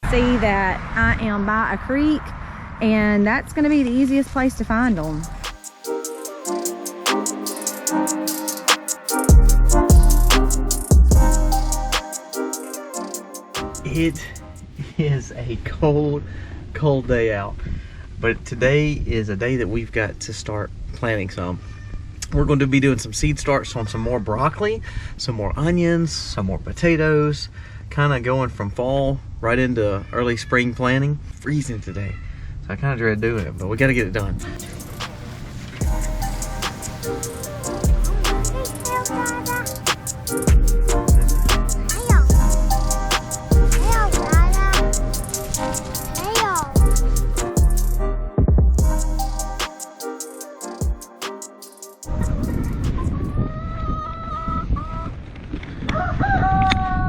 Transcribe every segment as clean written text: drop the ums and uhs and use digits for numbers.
see that I am by a creek, and that's going to be the easiest place to find them. It is a cold day out, but today is a day that we've got to start planting some. We're going to be doing some seed starts on some more broccoli, some more onions, some more potatoes, kind of going from fall right into early spring planting. Freezing today, so I kind of dread doing it, but we got to get it done.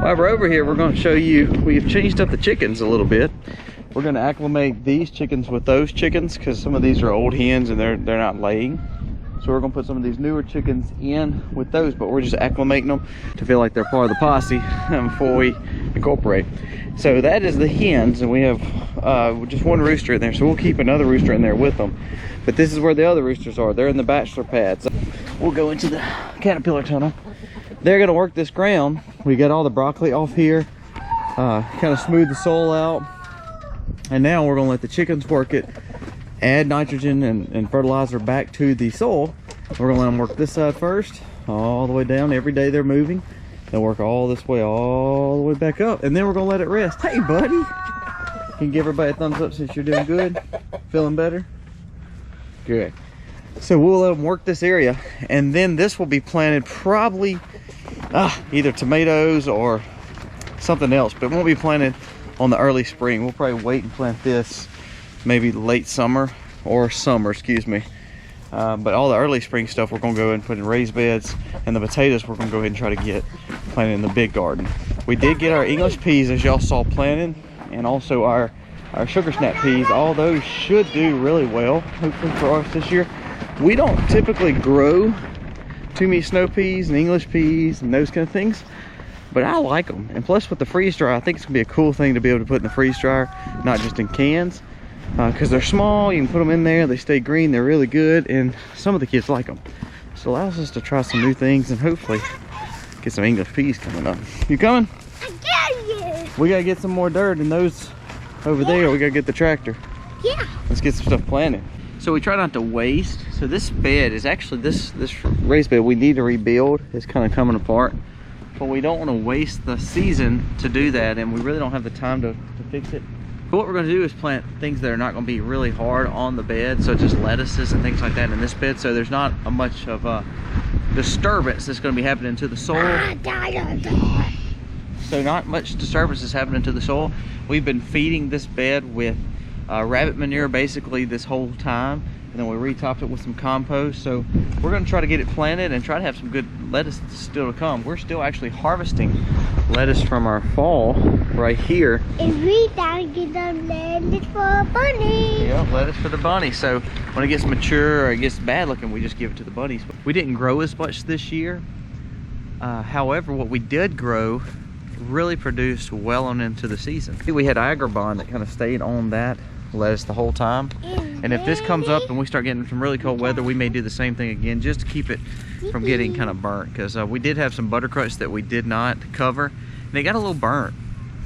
While we're over here, we're going to show you, we've changed up the chickens a little bit. We're going to acclimate these chickens with those chickens because some of these are old hens and they're not laying. So we're going to put some of these newer chickens in with those, but we're just acclimating them to feel like they're part of the posse before we incorporate. So that is the hens, and we have just one rooster in there, so we'll keep another rooster in there with them. But this is where the other roosters are. They're in the bachelor pads. We'll go into the caterpillar tunnel. They're gonna work this ground. We got all the broccoli off here, kind of smooth the soil out, and now we're gonna let the chickens work it, add nitrogen and fertilizer back to the soil. We're gonna let them work this side first, all the way down. Every day they're moving. They'll work all this way, all the way back up, and then we're gonna let it rest. Hey buddy, can you give everybody a thumbs up since you're doing good? Feeling better? Good. So we'll let them work this area, and then this will be planted probably either tomatoes or something else, but it won't be planted on the early spring. We'll probably wait and plant this maybe late summer or summer, excuse me. But all the early spring stuff we're gonna go ahead and put in raised beds, and the potatoes we're gonna go ahead and try to get planted in the big garden. We did get our English peas, as y'all saw, planted, and also our sugar snap peas. All those should do really well, hopefully, for us this year. We don't typically grow too many snow peas and English peas and those kind of things, but I like them. And plus with the freeze dryer, I think it's gonna be a cool thing to be able to put in the freeze dryer, not just in cans, because they're small. You can put them in there, they stay green, they're really good, and some of the kids like them. So it allows us to try some new things and hopefully get some English peas coming up. You coming? I got you. We gotta get some more dirt in those over there. We gotta get the tractor. Yeah. Let's get some stuff planted. So we try not to waste. So this bed is actually, this raised bed we need to rebuild. It's kind of coming apart, but we don't want to waste the season to do that, and we really don't have the time to fix it. But what we're going to do is plant things that are not going to be really hard on the bed, such as lettuces and things like that in this bed, so there's not a much of a disturbance that's going to be happening to the soil. So not much disturbance is happening to the soil. We've been feeding this bed with rabbit manure basically this whole time, and then we retopped it with some compost. So we're going to try to get it planted and try to have some good lettuce still to come. We're still actually harvesting lettuce from our fall right here. And we gotta get them lettuce for a bunny. Yeah, lettuce for the bunny. So when it gets mature or it gets bad looking, we just give it to the bunnies. We didn't grow as much this year. However, what we did grow really produced well on into the season. We had agrobond that kind of stayed on that lettuce the whole time, and if this comes up and we start getting some really cold weather, we may do the same thing again just to keep it from getting kind of burnt, because we did have some buttercrutch that we did not cover and they got a little burnt.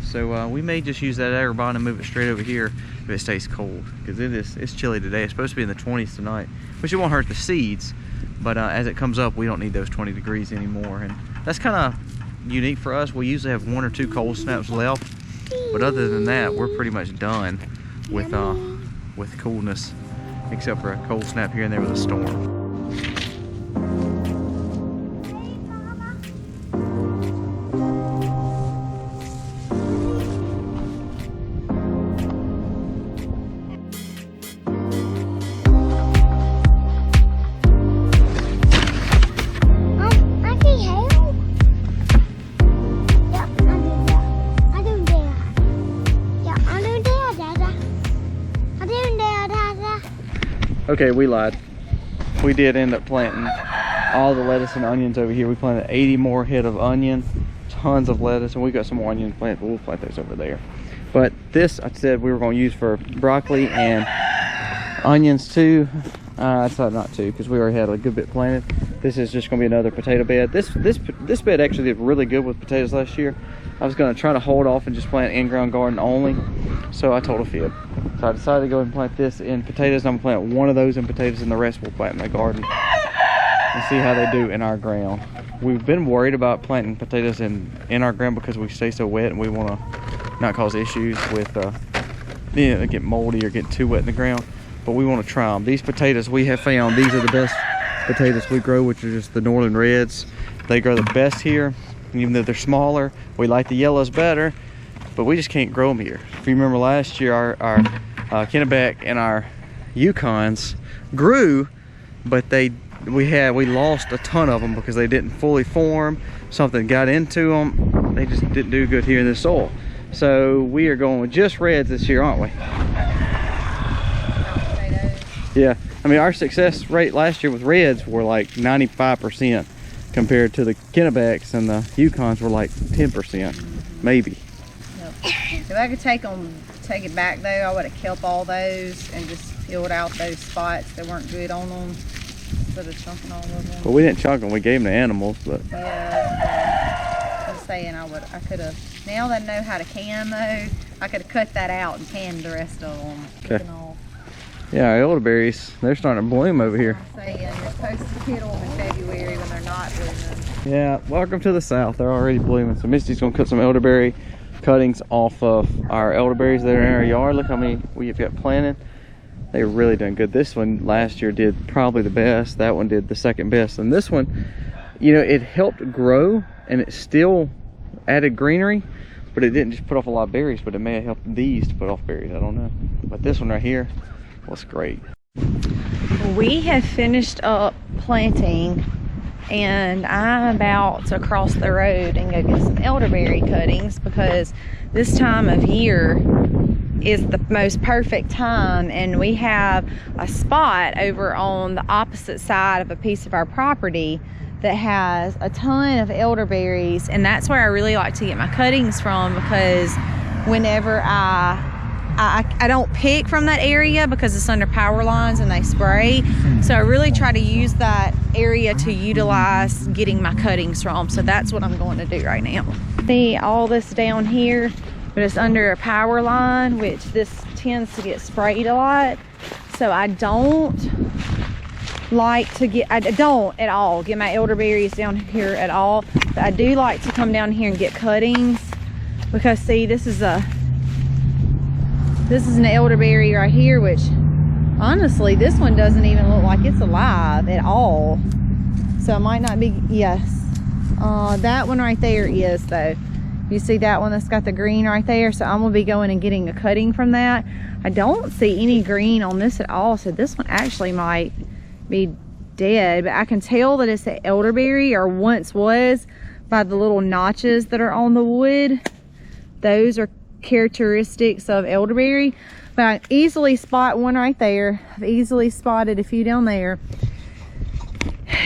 So we may just use that agrobond and move it straight over here if it stays cold, because it's chilly today. It's supposed to be in the 20s tonight, which it won't hurt the seeds, but as it comes up we don't need those 20 degrees anymore, and that's kind of unique for us. We usually have 1 or 2 cold snaps left, but other than that we're pretty much done with coolness, except for a cold snap here and there with a storm. Okay, we lied. We did end up planting all the lettuce and onions over here. We planted 80 more head of onion, tons of lettuce, and we got some more onions planted, but we'll plant those over there. But this, I said we were going to use for broccoli and onions too. I decided not to because we already had a good bit planted. This is just going to be another potato bed. This bed actually did really good with potatoes last year. I was going to try to hold off and just plant in-ground garden only, so I told a fib. So I decided to go ahead and plant this in potatoes. I'm going to plant one of those in potatoes, and the rest we'll plant in my garden and see how they do in our ground. We've been worried about planting potatoes in our ground because we stay so wet, and we want to not cause issues with get moldy or get too wet in the ground. But we want to try them. These potatoes we have found, these are the best potatoes we grow, which are just the Northern Reds. They grow the best here, even though they're smaller. We like the yellows better, but we just can't grow them here. If you remember last year, our Kennebec and our Yukons grew, but we lost a ton of them because they didn't fully form. Something got into them. They just didn't do good here in the soil. So we are going with just reds this year, aren't we? Yeah, I mean, our success rate last year with reds were like 95% compared to the Kennebecs, and the Yukons were like 10%, maybe. Yep. If I could take it back though, I would have kept all those and just filled out those spots that weren't good on them instead of chunking all of them. Well, we didn't chunk them, we gave them to animals, but. Yeah, I'm saying I could have, now that I know how to can though, I could have cut that out and canned the rest of them. Okay. Yeah, our elderberries, they're starting to bloom over here. I'm saying you're supposed to hit them in February when they're not blooming. Yeah, welcome to the South. They're already blooming. So Misty's gonna cut some elderberry cuttings off of our elderberries that are in our yard. Look how many we've got planted. They're really doing good. This one last year did probably the best. That one did the second best. And this one, you know, it helped grow and it still added greenery, but it didn't just put off a lot of berries, but it may have helped these to put off berries. I don't know. But this one right here, looks great. We have finished up planting and I'm about to cross the road and go get some elderberry cuttings because this time of year is the most perfect time, and we have a spot over on the opposite side of a piece of our property that has a ton of elderberries, and that's where I really like to get my cuttings from because whenever I don't pick from that area because it's under power lines and they spray. So I really try to use that area to utilize getting my cuttings from. So that's what I'm going to do right now. See all this down here, but it's under a power line, which this tends to get sprayed a lot. So I don't like to I don't at all get my elderberries down here at all. But I do like to come down here and get cuttings because see, this is an elderberry right here, which honestly, this one doesn't even look like it's alive at all. So it might not be, yes. That one right there is though. You see that one that's got the green right there? So I'm gonna be going and getting a cutting from that. I don't see any green on this at all. So this one actually might be dead, but I can tell that it's an elderberry, or once was, by the little notches that are on the wood. Those are characteristics of elderberry, but I easily spot one right there. I've easily spotted a few down there.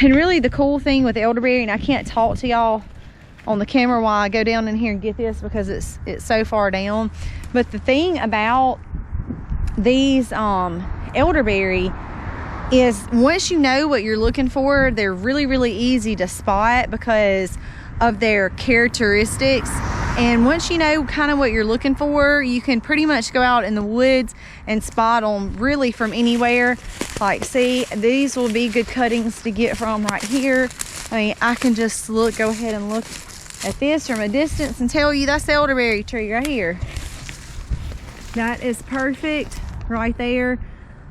And really the cool thing with elderberry, and I can't talk to y'all on the camera while I go down in here and get this because it's so far down, but the thing about these elderberry is once you know what you're looking for, they're really easy to spot because of their characteristics. And once you know kind of what you're looking for, you can pretty much go out in the woods and spot them really from anywhere. Like, see, these will be good cuttings to get from right here. I mean, I can just go ahead and look at this from a distance and tell you that's the elderberry tree right here. That is perfect right there.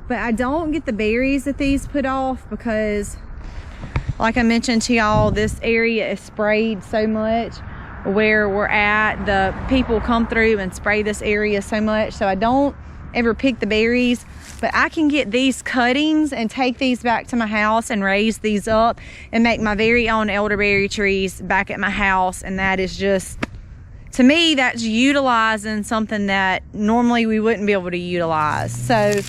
But I don't get the berries that these put off because, like I mentioned to y'all, this area is sprayed so much. Where we're at, the people come through and spray this area so much, so I don't ever pick the berries. But I can get these cuttings and take these back to my house and raise these up and make my very own elderberry trees back at my house. And that is just, to me, that's utilizing something that normally we wouldn't be able to utilize. So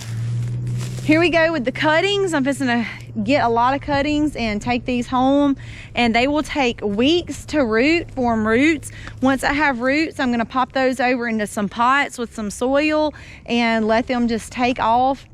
Here we go with the cuttings. I'm just gonna get a lot of cuttings and take these home, and they will take weeks to root, form roots. Once I have roots, I'm gonna pop those over into some pots with some soil and let them just take off.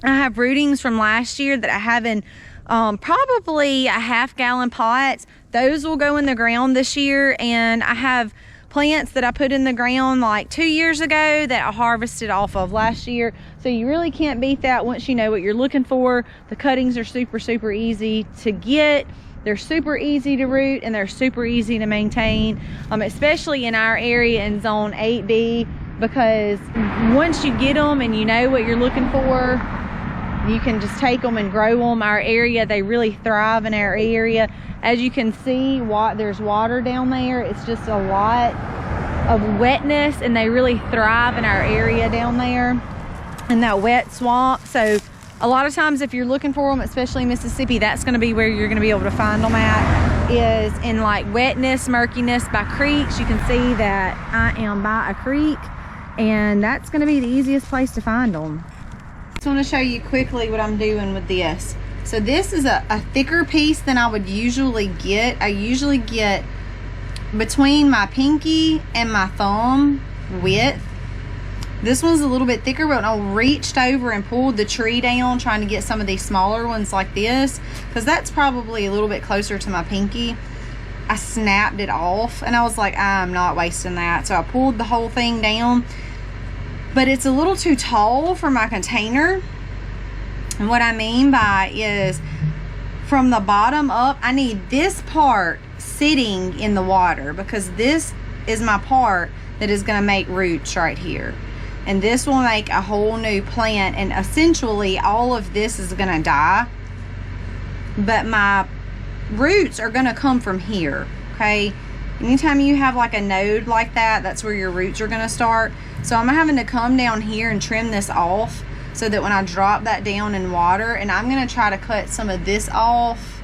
I have rootings from last year that I have in probably a half-gallon pots. Those will go in the ground this year, and I have plants that I put in the ground like 2 years ago that I harvested off of last year. So you really can't beat that once you know what you're looking for. The cuttings are super easy to get. They're super easy to root, and they're super easy to maintain, especially in our area in zone 8B, because once you get them and you know what you're looking for, you can just take them and grow them. Our area, they really thrive in our area. As you can see, there's water down there. It's just a lot of wetness, and they really thrive in our area down there in that wet swamp. So a lot of times if you're looking for them, especially in Mississippi, that's going to be where you're going to be able to find them at, is in like wetness, murkiness by creeks. You can see that I am by a creek, and that's going to be the easiest place to find them. I just want to show you quickly what I'm doing with this. So this is a thicker piece than I would usually get. I usually get between my pinky and my thumb width. This one's a little bit thicker, but I reached over and pulled the tree down trying to get some of these smaller ones like this, because that's probably a little bit closer to my pinky. I snapped it off, and I was like, I'm not wasting that. So I pulled the whole thing down, but it's a little too tall for my container. And what I mean by is, from the bottom up, I need this part sitting in the water, because this is my part that is going to make roots right here. And this will make a whole new plant, and essentially all of this is going to die. But my roots are going to come from here, okay? Anytime you have like a node like that, that's where your roots are going to start. So I'm having to come down here and trim this off, so that when I drop that down in water, and I'm going to try to cut some of this off.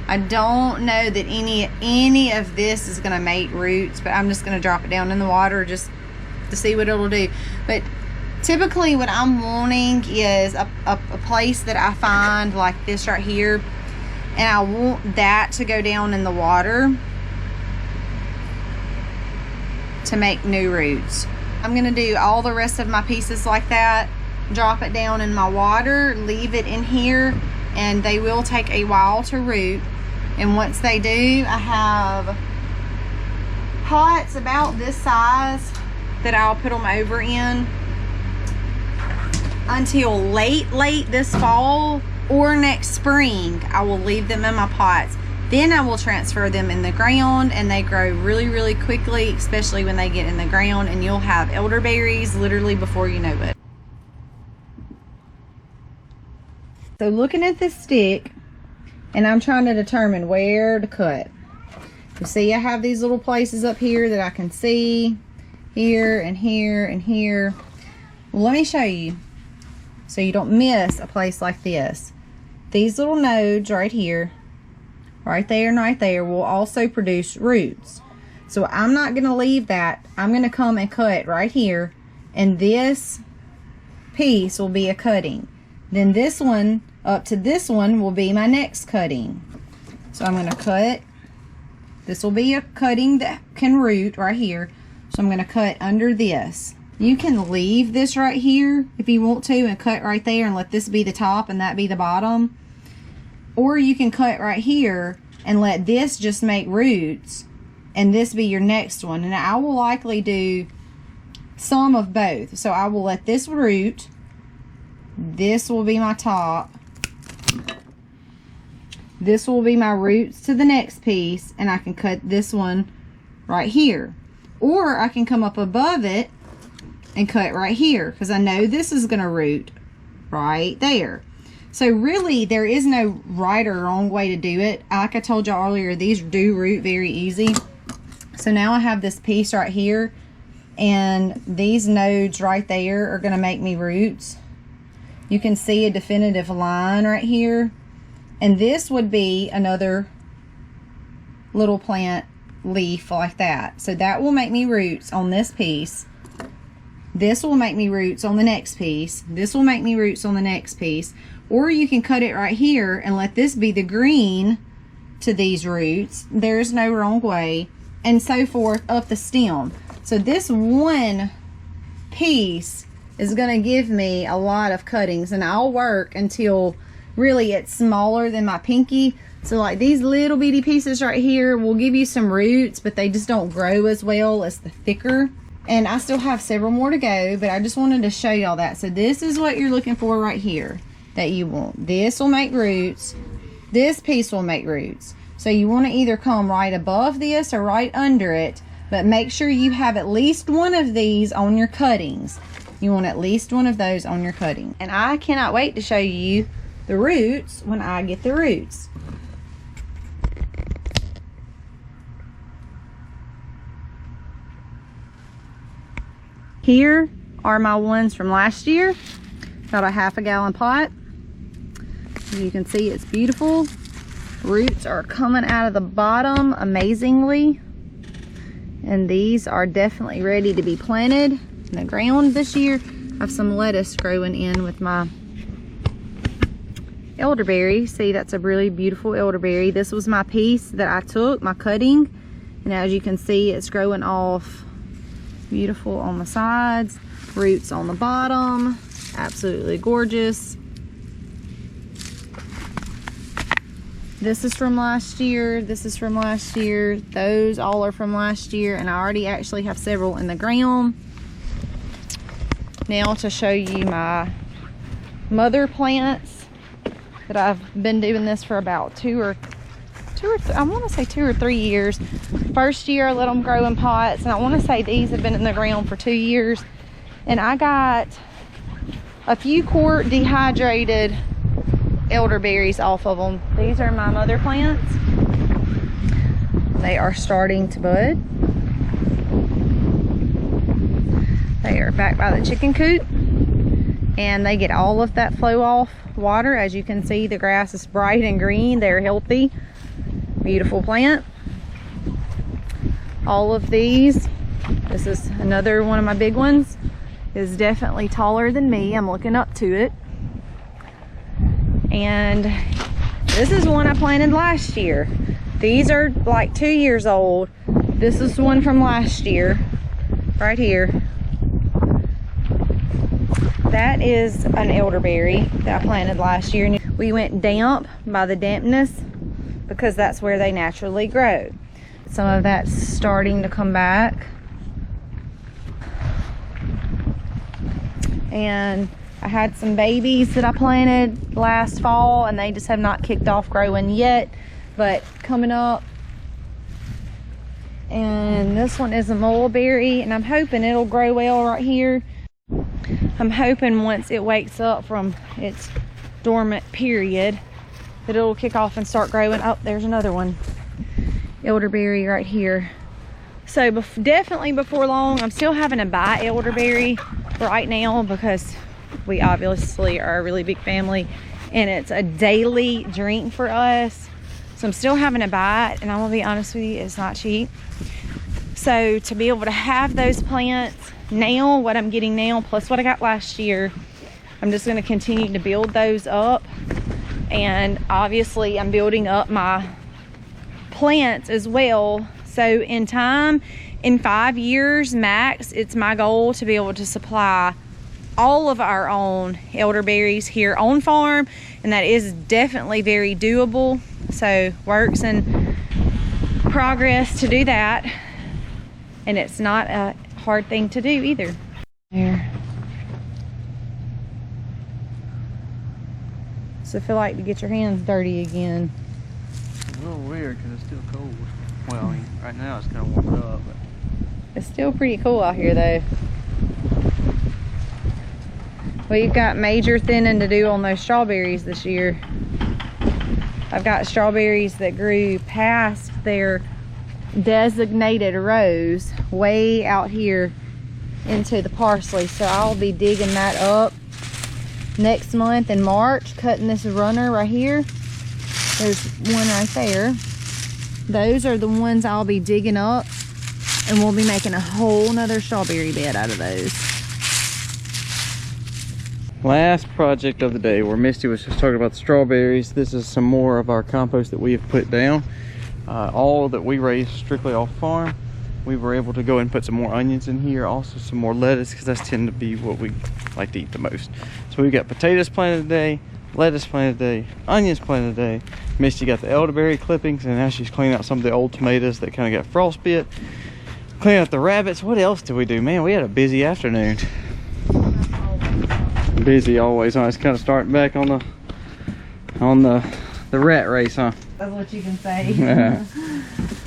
I don't know that any of this is going to make roots, but I'm just going to drop it down in the water just to see what it'll do. But typically what I'm wanting is a place that I find like this right here, and I want that to go down in the water to make new roots. I'm going to do all the rest of my pieces like that. Drop it down in my water, leave it in here, and they will take a while to root. And once they do, I have pots about this size that I'll put them over in until late this fall or next spring. I will leave them in my pots. Then I will transfer them in the ground, and they grow really quickly, especially when they get in the ground, and you'll have elderberries literally before you know it. So looking at this stick, and I'm trying to determine where to cut. You see I have these little places up here that I can see, here and here and here. Well, let me show you so you don't miss a place like this. These little nodes right here, right there and right there, will also produce roots. So I'm not going to leave that. I'm going to come and cut right here, and this piece will be a cutting. Then this one up to this one will be my next cutting. So I'm going to cut. This will be a cutting that can root right here. So I'm going to cut under this. You can leave this right here if you want to and cut right there and let this be the top and that be the bottom. Or you can cut right here and let this just make roots and this be your next one. And I will likely do some of both. So I will let this root. This will be my top. This will be my roots to the next piece, and I can cut this one right here. Or I can come up above it and cut right here, because I know this is going to root right there. So really, there is no right or wrong way to do it. Like I told y'all earlier, these do root very easy. So now I have this piece right here, and these nodes right there are going to make me roots. You can see a definitive line right here. And this would be another little plant leaf like that. So that will make me roots on this piece. This will make me roots on the next piece. This will make me roots on the next piece. Or you can cut it right here and let this be the green to these roots. There's no wrong way. And so forth up the stem. So this one piece is going to give me a lot of cuttings, and I'll work until really it's smaller than my pinky. So like these little bitty pieces right here will give you some roots, but they just don't grow as well as the thicker. And I still have several more to go, but I just wanted to show y'all that. So this is what you're looking for right here that you want. This will make roots. This piece will make roots. So you want to either come right above this or right under it, but make sure you have at least one of these on your cuttings. You want at least one of those on your cutting. And I cannot wait to show you the roots when I get the roots. Here are my ones from last year. Got a ½ gallon pot. You can see it's beautiful. Roots are coming out of the bottom amazingly. And these are definitely ready to be planted in the ground this year. I have some lettuce growing in with my elderberry. See, that's a really beautiful elderberry. This was my piece that I took, my cutting. And as you can see, it's growing off beautiful on the sides. Roots on the bottom. Absolutely gorgeous. This is from last year. This is from last year. Those all are from last year, and I already actually have several in the ground. Now to show you my mother plants that I've been doing this for about I want to say 2 or 3 years. First year I let them grow in pots, and I want to say these have been in the ground for 2 years. And I got a few quart dehydrated elderberries off of them. These are my mother plants. They are starting to bud. They are back by the chicken coop, and they get all of that flow off water. As you can see, the grass is bright and green. They're healthy, beautiful plant. All of these, this is another one of my big ones, is definitely taller than me. I'm looking up to it. And this is one I planted last year. These are like 2 years old. This is one from last year, right here. That is an elderberry that I planted last year. We went damp by the dampness because that's where they naturally grow. Some of that's starting to come back. And I had some babies that I planted last fall, and they just have not kicked off growing yet, but coming up. And this one is a mulberry, and I'm hoping it'll grow well right here. I'm hoping once it wakes up from its dormant period that it'll kick off and start growing. Oh, there's another one. Elderberry right here. So definitely before long, I'm still having to buy elderberry right now because we obviously are a really big family and it's a daily drink for us. So I'm still having to buy it, and I'm gonna be honest with you, it's not cheap. So to be able to have those plants now, what I'm getting now plus what I got last year, I'm just going to continue to build those up. And obviously I'm building up my plants as well. So in time, in 5 years max, it's my goal to be able to supply all of our own elderberries here on farm, and that is definitely very doable. So works in progress to do that, and it's not a hard thing to do either. There. So feel like to get your hands dirty again. It's a little weird because it's still cold. Well, I mean, right now it's kind of warmed up, but it's still pretty cool out here though. We've got major thinning to do on those strawberries this year. I've got strawberries that grew past their designated rows way out here into the parsley. So I'll be digging that up next month in March, cutting this runner right here. There's one right there. Those are the ones I'll be digging up, and we'll be making a whole nother strawberry bed out of those. Last project of the day, where Misty was just talking about the strawberries. This is some more of our compost that we have put down. All that we raised strictly off farm. We were able to go and put some more onions in here, also some more lettuce, because that's tend to be what we like to eat the most. So we got potatoes planted today, lettuce planted today, onions planted today. Misty got the elderberry clippings, and now she's cleaning out some of the old tomatoes that kind of got frostbit. Cleaning out the rabbits. What else did we do? Man, we had a busy afternoon. Busy always, huh? It's kind of starting back on the rat race, huh? That's what you can say. Yeah.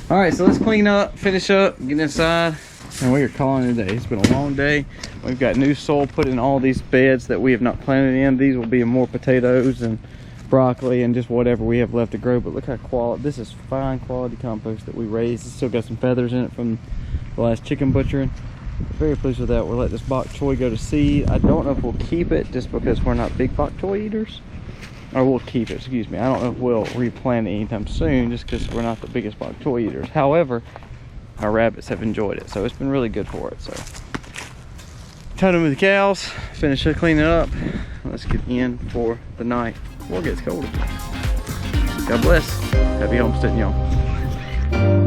All right, so let's clean up, finish up, get inside, and we are calling it a day. It's been a long day. We've got new soil put in all these beds that we have not planted in. These will be more potatoes and broccoli and just whatever we have left to grow. But look how quality, this is fine quality compost that we raised. It's still got some feathers in it from the last chicken butchering. Very pleased with that. We'll let this bok choy go to seed. I don't know if we'll keep it just because we're not big bok choy eaters. Or we'll keep it, excuse me. I don't know if we'll replant it anytime soon just because we're not the biggest bok choy eaters. However, our rabbits have enjoyed it, so it's been really good for it. So tied them with the cows, finish cleaning up. Let's get in for the night before it gets colder. God bless. Happy homesteading, y'all.